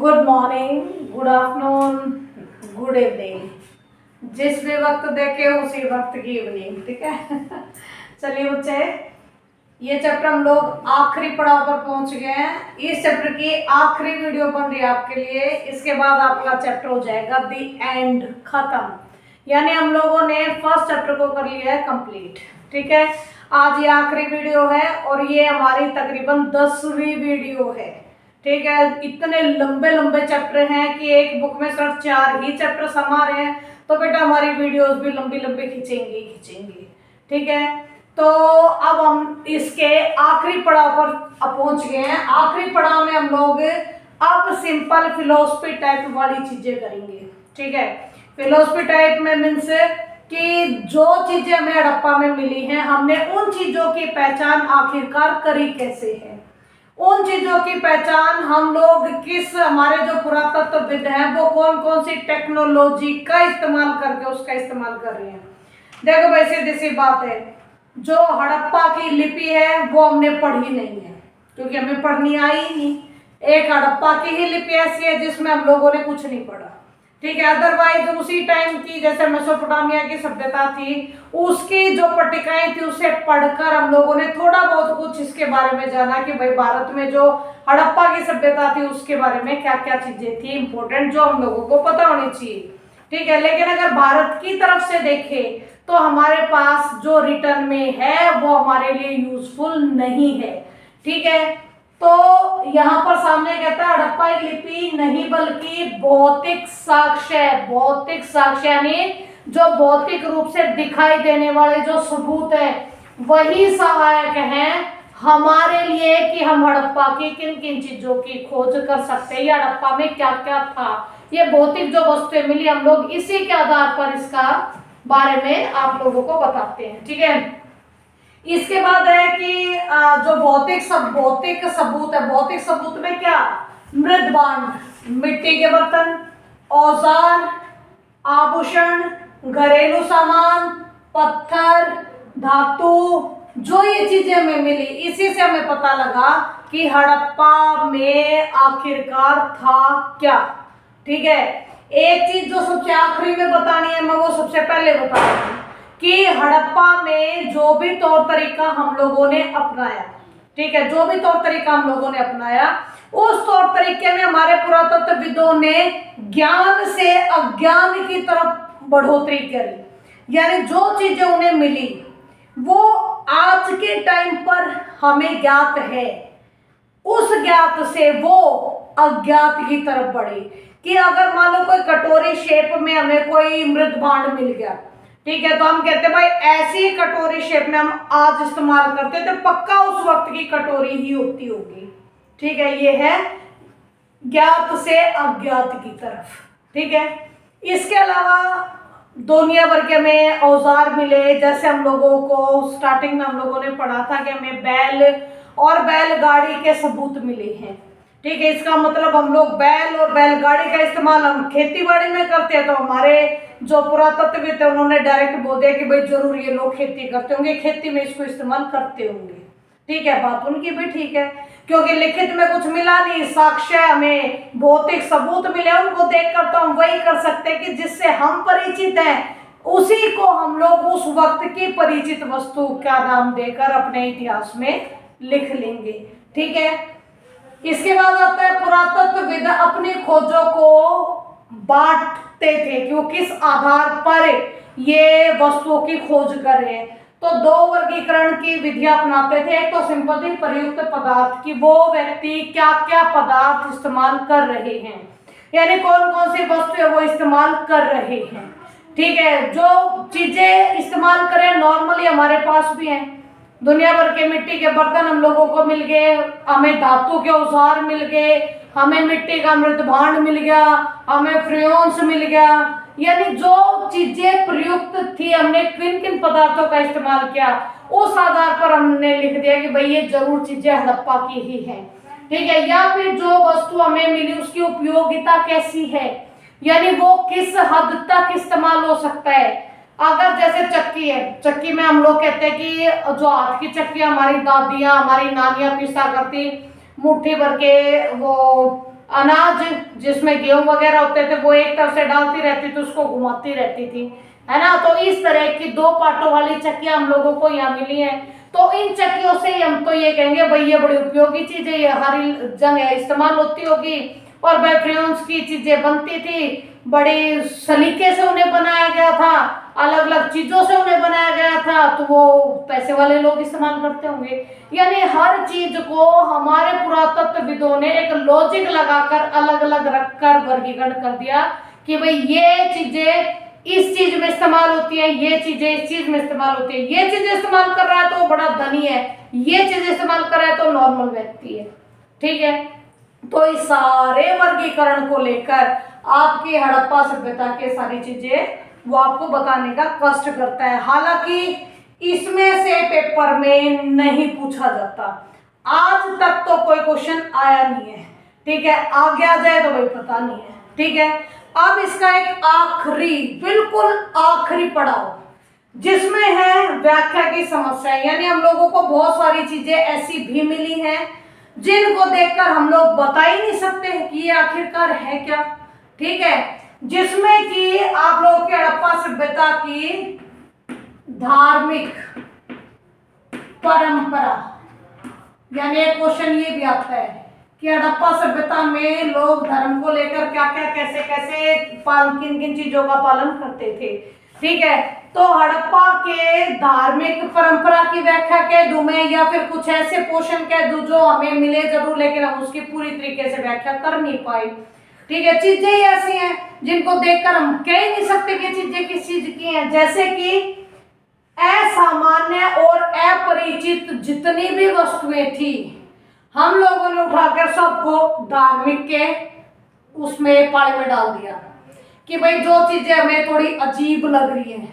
Good morning, good afternoon, good evening. जिस भी वक्त देखे उसी वक्त की इवनिंग। ठीक है। चलिए बच्चे, ये चैप्टर हम लोग आखिरी पड़ाव पर पहुंच गए हैं। इस चैप्टर की आखिरी वीडियो बन रही है आपके लिए। इसके बाद आपका चैप्टर हो जाएगा दी एंड, खत्म। यानी हम लोगों ने फर्स्ट चैप्टर को कर लिया है कंप्लीट। ठीक है, आज ये आखिरी वीडियो है और ये हमारी तकरीबन 10वीं वीडियो है। ठीक है, इतने लंबे लंबे चैप्टर हैं कि एक बुक में सिर्फ 4 ही चैप्टर समा रहे हैं, तो बेटा हमारी वीडियोस भी लंबी लंबी खींचेंगी। ठीक है, तो अब हम इसके आखिरी पड़ाव पर पहुंच गए हैं। आखिरी पड़ाव में हम लोग अब सिंपल फिलोसफी टाइप वाली चीजें करेंगे। ठीक है, फिलोसफी टाइप में मीन्स कि जो चीजें हमें हड़प्पा में मिली हैं, हमने उन चीजों की पहचान आखिरकार करी कैसे है, उन चीजों की पहचान हम लोग किस, हमारे जो पुरातत्वविद हैं वो कौन कौन सी टेक्नोलॉजी का इस्तेमाल करके उसका इस्तेमाल कर रहे हैं। देखो भाई, सीधी सी बात है, जो हड़प्पा की लिपि है वो हमने पढ़ी नहीं है, क्योंकि हमें पढ़नी आई ही नहीं। एक हड़प्पा की ही लिपि ऐसी है जिसमें हम लोगों ने कुछ नहीं पढ़ा। ठीक है, अदरवाइज उसी टाइम की जैसे मेसोपोटामिया की सभ्यता थी, उसकी जो पट्टिकाएं थी उसे पढ़कर हम लोगों ने थोड़ा बहुत कुछ इसके बारे में जाना कि भाई भारत में जो हड़प्पा की सभ्यता थी उसके बारे में क्या क्या चीजें थी इंपॉर्टेंट जो हम लोगों को पता होनी चाहिए। ठीक है, लेकिन अगर भारत की तरफ से देखें तो हमारे पास जो रिटर्न में है वो हमारे लिए यूजफुल नहीं है। ठीक है, तो यहाँ पर सामने कहता है हड़प्पा एक लिपि नहीं बल्कि भौतिक साक्ष्य। भौतिक साक्ष्य यानी जो भौतिक रूप से दिखाई देने वाले जो सबूत है वही सहायक हैं हमारे लिए कि हम हड़प्पा की किन किन चीजों की खोज कर सकते हैं, या हड़प्पा में क्या क्या था। ये भौतिक जो वस्तुएं मिली हम लोग इसी के आधार पर इसका बारे में आप लोगों को बताते हैं। ठीक है, इसके बाद है कि जो भौतिक सबूत है, भौतिक सबूत में क्या, मृद भांड, मिट्टी के बर्तन, औजार, आभूषण, घरेलू सामान, पत्थर, धातु, जो ये चीजें हमें मिली इसी से हमें पता लगा कि हड़प्पा में आखिरकार था क्या। ठीक है, एक चीज जो सबसे आखिरी में बतानी है मैं वो सबसे पहले बता रही हूँ कि हड़प्पा में जो भी तौर तरीका हम लोगों ने अपनाया, ठीक है, जो भी तौर तरीका हम लोगों ने अपनाया उस तौर तरीके में हमारे पुरातत्वविदों ने ज्ञान से अज्ञान की तरफ बढ़ोतरी करी। यानी जो चीजें उन्हें मिली वो आज के टाइम पर हमें ज्ञात है, उस ज्ञात से वो अज्ञात की तरफ बढ़े। कि अगर मान लो कोई कटोरी शेप में हमें कोई मृद भांड मिल गया, ठीक है, तो हम कहते हैं भाई ऐसी कटोरी शेप में हम आज इस्तेमाल करते हैं तो पक्का उस वक्त की कटोरी ही होती होगी। ठीक है, ये है ज्ञात से अज्ञात की तरफ। ठीक है, इसके अलावा दुनिया भर के हमें औजार मिले, जैसे हम लोगों को स्टार्टिंग में हम लोगों ने पढ़ा था कि हमें बैल और बैलगाड़ी के सबूत मिले हैं। ठीक है, इसका मतलब हम लोग बैल और बैलगाड़ी का इस्तेमाल हम खेती बाड़ी में करते हैं, तो हमारे जो पुरातत्वविद थे उन्होंने डायरेक्ट बोल दिया कि भाई जरूर ये लोग खेती करते होंगे, खेती में इसको इस्तेमाल करते होंगे। ठीक है, बात उनकी भी ठीक है, क्योंकि लिखित में कुछ मिला नहीं, साक्ष्य हमें भौतिक सबूत मिले, उनको देखकर तो हम वही कर सकते हैं कि जिससे हम परिचित हैं उसी को हम लोग उस वक्त की परिचित वस्तु का नाम देकर अपने इतिहास में लिख लेंगे। ठीक है, इसके बाद आता है पुरातत्वविद अपनी खोजों को बांटते थे कि वो किस आधार पर ये वस्तुओं की खोज कर रहे हैं। तो 2 वर्गीकरण की विधियां अपनाते थे। एक तो सिंपल थी प्रयुक्त पदार्थ की, वो व्यक्ति क्या क्या पदार्थ इस्तेमाल कर रहे हैं, यानी कौन कौन सी वस्तुएं वो इस्तेमाल कर रहे हैं। ठीक है, जो चीजें इस्तेमाल करें नॉर्मली हमारे पास भी हैं, दुनिया भर के मिट्टी के बर्तन हम लोगों को मिल गए, हमें धातु के औजार मिल गए, हमें मिट्टी का मृद भांड मिल गया, हमें फ्रेयॉन्स मिल गया। यानी जो चीजें प्रयुक्त थी हमने किन किन पदार्थों का इस्तेमाल किया उस आधार पर हमने लिख दिया कि भाई ये जरूर चीजें हड़प्पा की ही हैं। ठीक है, या फिर जो वस्तु हमें मिली उसकी उपयोगिता कैसी है, यानी वो किस हद तक इस्तेमाल हो सकता है। अगर जैसे चक्की है, चक्की में हम लोग कहते हैं कि जो हाथ की चक्की हमारी दादियाँ हमारी नानियाँ पीसा करती, मुट्ठी भर के वो अनाज जिसमें गेहूं वगैरह होते थे वो एक तरफ से डालती रहती थी, उसको घुमाती रहती थी, है ना। तो इस तरह की 2 पार्टों वाली चक्कियां हम लोगों को यहाँ मिली है। तो इन चक्कियों से हम तो ये कहेंगे भाई ये बड़ी उपयोगी चीज है, ये हर जगह इस्तेमाल होती होगी। और बैटरियंस की चीजें बनती थी, बड़े सलीके से उन्हें बनाया गया था, अलग अलग चीजों से उन्हें बनाया गया था, तो वो पैसे वाले लोग इस्तेमाल करते होंगे। यानी हर चीज को हमारे पुरातत्वविदों ने एक लॉजिक लगाकर अलग अलग रखकर वर्गीकरण कर दिया कि भाई ये चीजें इस चीज में इस्तेमाल होती है, ये चीजें इस चीज में इस्तेमाल होती है। ये चीजें इस्तेमाल कर रहा है तो वो बड़ा धनी है, ये चीजें इस्तेमाल कर रहा है तो नॉर्मल व्यक्ति है, ठीक है। तो इस सारे वर्गीकरण को लेकर आपकी हड़प्पा सभ्यता के सारी चीजें वो आपको बताने का कष्ट करता है। हालांकि इसमें से पेपर में नहीं पूछा जाता, आज तक तो कोई क्वेश्चन आया नहीं है, ठीक है। आगे आ जाए तो भाई पता नहीं है, ठीक है। अब इसका एक आखिरी, बिल्कुल आखिरी पड़ाव जिसमें है व्याख्या की समस्या। यानी हम लोगों को बहुत सारी चीजें ऐसी भी मिली हैं जिनको देखकर हम लोग बता ही नहीं सकते कि ये आखिरकार है क्या, ठीक है। जिसमें कि आप लोगों की हड़प्पा सभ्यता की धार्मिक परंपरा, यानी एक क्वेश्चन ये भी आता है कि हड़प्पा सभ्यता में लोग धर्म को लेकर क्या क्या कैसे कैसे किन किन चीजों का पालन करते थे, ठीक है। तो हड़प्पा के धार्मिक परंपरा की व्याख्या कह दूं मैं, या फिर कुछ ऐसे पोर्शन कह दूं जो हमें मिले जरूर लेकिन हम उसकी पूरी तरीके से व्याख्या कर नहीं पाए, ठीक है। चीजें ही ऐसी हैं जिनको देखकर हम कह ही नहीं सकते कि चीजें किस चीज की हैं। जैसे कि असामान्य और अपरिचित जितनी भी वस्तुएं थी हम लोगों ने उठाकर सबको धार्मिक के उसमें पाले में डाल दिया कि भाई जो चीजें हमें थोड़ी अजीब लग रही है,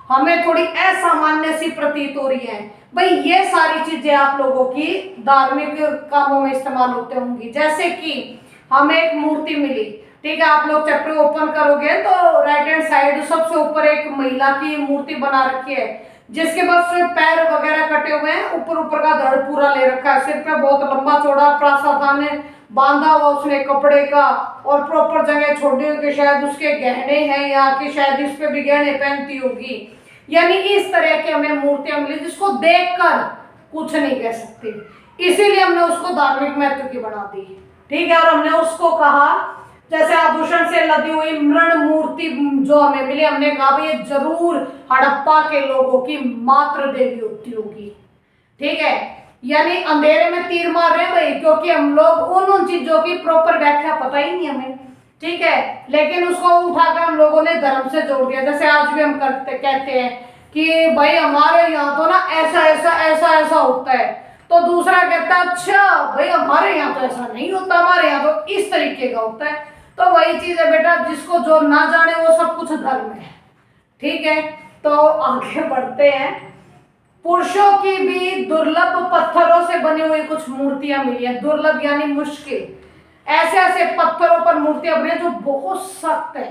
हमें थोड़ी असामान्य सी प्रतीत हो रही है, भाई ये सारी चीजें आप लोगों की धार्मिक कामों में इस्तेमाल होते होंगी। जैसे कि हमें एक मूर्ति मिली, ठीक है। आप लोग चैप्टर ओपन करोगे तो राइट हैंड साइड सबसे ऊपर एक महिला की मूर्ति बना रखी है जिसके बस पैर वगैरह कटे हुए हैं, ऊपर ऊपर का धड़ पूरा ले रखा है, सिर पे बहुत लंबा चौड़ा प्रासाधान बांधा हुआ उसने कपड़े का, और प्रॉपर जगह छोड़ी हुई कि शायद उसके गहने हैं या कि शायद इस पे भी गहने पहनती होगी। यानी इस तरह की हमें मूर्तियां मिली जिसको देखकर कुछ नहीं कह सकते, इसीलिए हमने उसको धार्मिक महत्व की बना दी, ठीक है। और हमने उसको कहा, जैसे आभूषण से लदी हुई मृण मूर्ति जो हमें मिली, हमने कहा भाई ये जरूर हड़प्पा के लोगों की मातृ देवी होती होगी, ठीक है। यानी अंधेरे में तीर मार रहे हैं भाई, क्योंकि हम लोग उन चीजों की प्रॉपर व्याख्या पता ही नहीं हमें, ठीक है। लेकिन उसको उठाकर हम लोगों ने धर्म से जोड़ दिया। जैसे आज भी हम कहते हैं कि भाई हमारे यहाँ तो ना ऐसा ऐसा ऐसा ऐसा होता है, तो दूसरा कहता है अच्छा भाई हमारे यहाँ तो ऐसा नहीं होता, हमारे यहाँ तो इस तरीके का होता है। तो वही चीज है बेटा, जिसको जो ना जाने वो सब कुछ धर्म है, ठीक है। तो आगे बढ़ते हैं। पुरुषों की भी दुर्लभ पत्थरों से बनी हुई कुछ मूर्तियां मिली है। दुर्लभ यानी मुश्किल, ऐसे ऐसे पत्थरों पर मूर्तियां बनी जो बहुत सख्त है,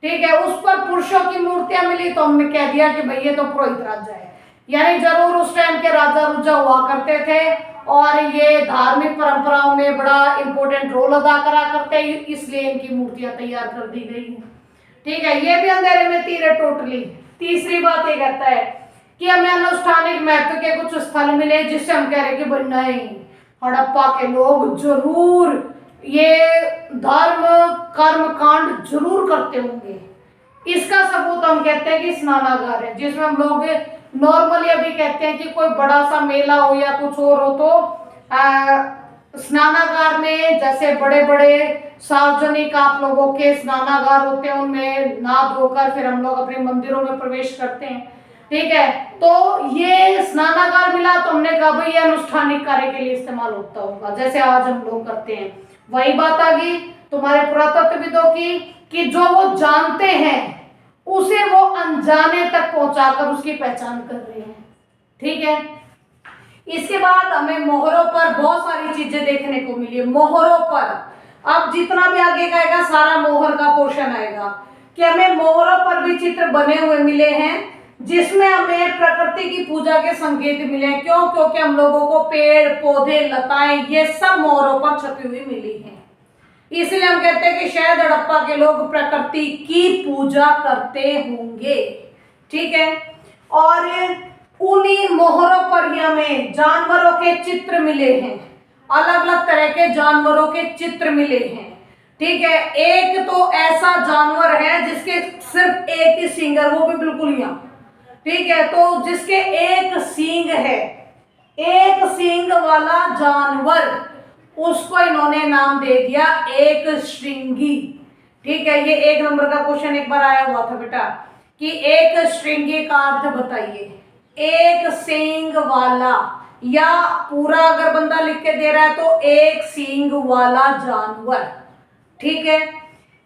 ठीक है। उस पर पुरुषों की मूर्तियां मिली तो हमने कह दिया कि भाई ये तो पुरोहित राजा है, यानी जरूर उस टाइम के राजा रुजा हुआ करते थे और ये धार्मिक परंपराओं में बड़ा इंपॉर्टेंट रोल अदा करा करते हैं, इसलिए इनकी मूर्तियां तैयार कर दी गई हैं, ठीक है। ये भी अंधेरे में तीर है टोटली। तीसरी बात ये कहता है कि हमें अनुष्ठानिक महत्व के कुछ स्थल मिले जिससे हम कह रहे कि भाई नहीं, हड़प्पा के लोग जरूर ये धर्म कर्म कांड जरूर करते होंगे। इसका सबूत हम कहते हैं कि स्नानागार है, जिसमें हम लोग नॉर्मली अभी कहते हैं कि कोई बड़ा सा मेला हो या कुछ और हो तो स्नानागार में जैसे बड़े बड़े सार्वजनिक आप लोगों के स्नानागार होते हैं, उनमें नहा धोकर फिर हम लोग अपने मंदिरों में प्रवेश करते हैं, ठीक है। तो ये स्नानागार मिला तो हमने कहा भाई ये अनुष्ठानिक कार्य के लिए इस्तेमाल होता होगा, जैसे आज हम लोग करते हैं। वही बात आ गई तुम्हारे पुरातत्वविदों की कि जो वो जानते हैं उसे वो अनजाने तक पहुंचाकर उसकी पहचान कर रहे हैं, ठीक है। इसके बाद हमें मोहरों पर बहुत सारी चीजें देखने को मिली। मोहरों पर अब जितना भी आगे का आएगा सारा मोहर का पोर्शन आएगा कि हमें मोहरों पर भी चित्र बने हुए मिले हैं जिसमें हमें प्रकृति की पूजा के संकेत मिले। क्यों? क्योंकि हम लोगों को पेड़ पौधे लताएं ये सब मोहरों पर छपी हुई मिली हैं, इसलिए हम कहते हैं कि शायद हड़प्पा के लोग प्रकृति की पूजा करते होंगे। ठीक है, और उन्हीं मोहरों पर ही हमें जानवरों के चित्र मिले हैं, अलग अलग तरह के जानवरों के चित्र मिले हैं। ठीक है, एक तो ऐसा जानवर है जिसके सिर्फ एक ही सींग है, वो भी बिल्कुल यहाँ। ठीक है, तो जिसके एक सींग है, एक सींग वाला जानवर, उसको इन्होंने नाम दे दिया एक श्रृंगी। ठीक है, ये 1 नंबर का क्वेश्चन एक बार आया हुआ था बेटा कि एक श्रृंगी का अर्थ बताइए। एक सींग वाला, या पूरा अगर बंदा लिख के दे रहा है तो एक सींग वाला जानवर। ठीक है,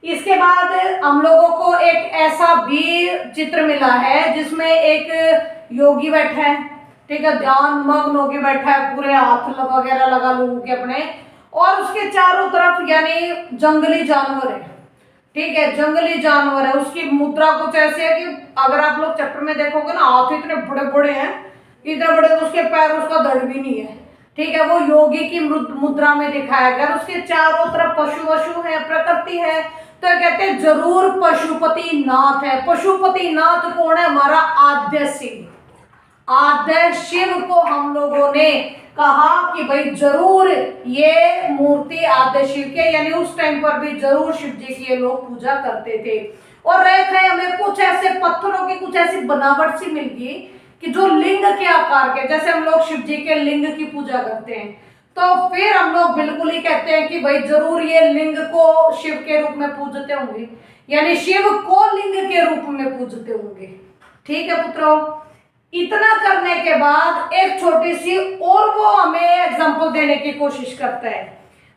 इसके बाद हम लोगों को एक ऐसा भी चित्र मिला है जिसमें एक योगी बैठा है। ठीक है, ध्यान मग्न होके बैठा है, पूरे हाथ वगैरह लगा लोगों के अपने, और उसके चारों तरफ यानी जंगली जानवर है। ठीक है, जंगली जानवर है, उसकी मुद्रा कुछ ऐसे है कि अगर आप लोग चैप्टर में देखोगे ना, हाथ इतने बड़े बड़े हैं, इतने बड़े, तो उसके पैर उसका धड़ भी नहीं है। ठीक है, वो योगी की मुद्रा में दिखाया गया। उसके चारों तरफ पशु वशु है, प्रकृति है, तो कहते हैं जरूर पशुपति नाथ है। पशुपति नाथ कौन है? हमारा आद्य शिव। आद्य शिव को हम लोगों ने कहा कि भाई जरूर ये मूर्ति आद्य शिव के, यानी उस टाइम पर भी जरूर शिव जी की ये लोग पूजा करते थे। और रेखा हमें कुछ ऐसे पत्थरों की कुछ ऐसी बनावट सी मिल गई कि जो लिंग के आकार के, जैसे हम लोग शिव जी के लिंग की पूजा करते हैं, तो फिर हम लोग बिल्कुल ही कहते हैं कि भाई जरूर ये लिंग को शिव के रूप में पूजते होंगे, यानी शिव को लिंग के रूप में पूजते होंगे। ठीक है पुत्रों, इतना करने के बाद एक छोटी सी और वो हमें एग्जांपल देने की कोशिश करता है।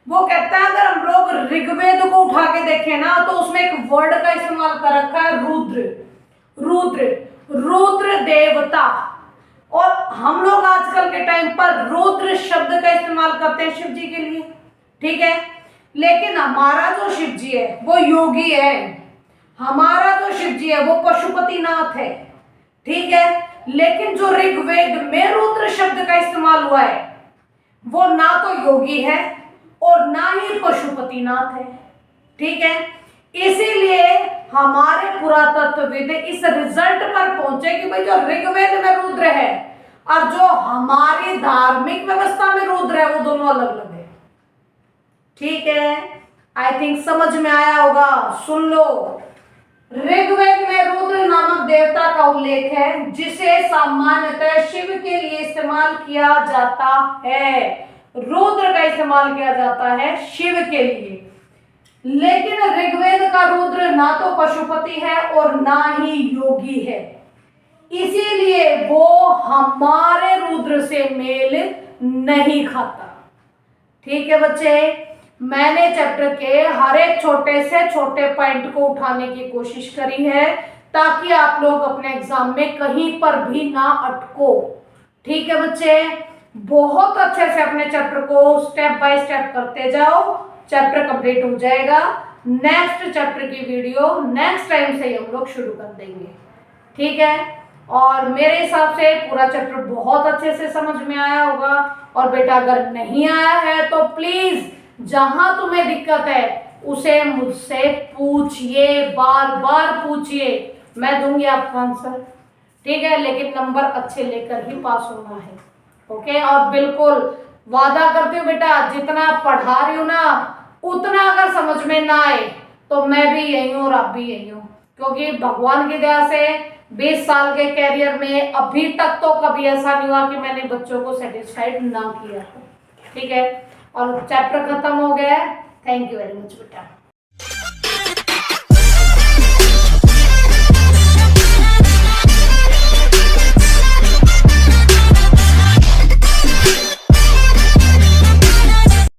वो कहता है अगर हम लोग ऋग्वेद को उठा के देखें ना, तो उसमें एक वर्ड का इस्तेमाल कर रखा है रुद्र। रुद्र, रुद्र देवता। और हम लोग आजकल के टाइम पर रुद्र शब्द का इस्तेमाल करते हैं शिव जी के लिए। ठीक है, लेकिन हमारा जो शिव जी है वो योगी है, हमारा जो शिव जी है वो पशुपतिनाथ है। ठीक है, लेकिन जो ऋग्वेद में रुद्र शब्द का इस्तेमाल हुआ है वो ना तो योगी है और ना ही पशुपतिनाथ है। ठीक है, इसीलिए हमारे पुरातत्वविद इस रिजल्ट पर पहुंचे कि भाई जो ऋग्वेद में रुद्र है और जो हमारी धार्मिक व्यवस्था में रुद्र है वो दोनों अलग अलग है। ठीक है, आई थिंक समझ में आया होगा। सुन लो, ऋग्वेद में रुद्र नामक देवता का उल्लेख है जिसे सामान्यतः शिव के लिए इस्तेमाल किया जाता है। रुद्र का इस्तेमाल किया जाता है शिव के लिए, लेकिन ऋग्वेद का रुद्र ना तो पशुपति है और ना ही योगी है, इसीलिए वो हमारे रुद्र से मेल नहीं खाता। ठीक है बच्चे, मैंने चैप्टर के हर एक छोटे से छोटे पॉइंट को उठाने की कोशिश करी है ताकि आप लोग अपने एग्जाम में कहीं पर भी ना अटको। ठीक है बच्चे, बहुत अच्छे से अपने चैप्टर को स्टेप बाय स्टेप करते जाओ, चैप्टर कंप्लीट हो जाएगा। नेक्स्ट चैप्टर की वीडियो नेक्स्ट टाइम से ही हम लोग शुरू कर देंगे। ठीक है, और मेरे हिसाब से पूरा चैप्टर बहुत अच्छे से समझ में आया होगा। और बेटा अगर नहीं आया है तो प्लीज जहां तुम्हें दिक्कत है उसे मुझसे पूछिए, बार बार पूछिए, मैं दूंगी आपको आंसर। ठीक है, लेकिन नंबर अच्छे लेकर ही पास होना है। ओके, और बिल्कुल वादा करती हूँ बेटा जितना पढ़ा रही हूँ ना उतना अगर समझ में ना आए तो मैं भी यही हूँ और आप भी यही हो, क्योंकि भगवान की दया से 20 साल के कैरियर में अभी तक तो कभी ऐसा नहीं हुआ कि मैंने बच्चों को सेटिस्फाइड ना किया। ठीक है, और चैप्टर खत्म हो गया है। थैंक यू वेरी मच बेटा।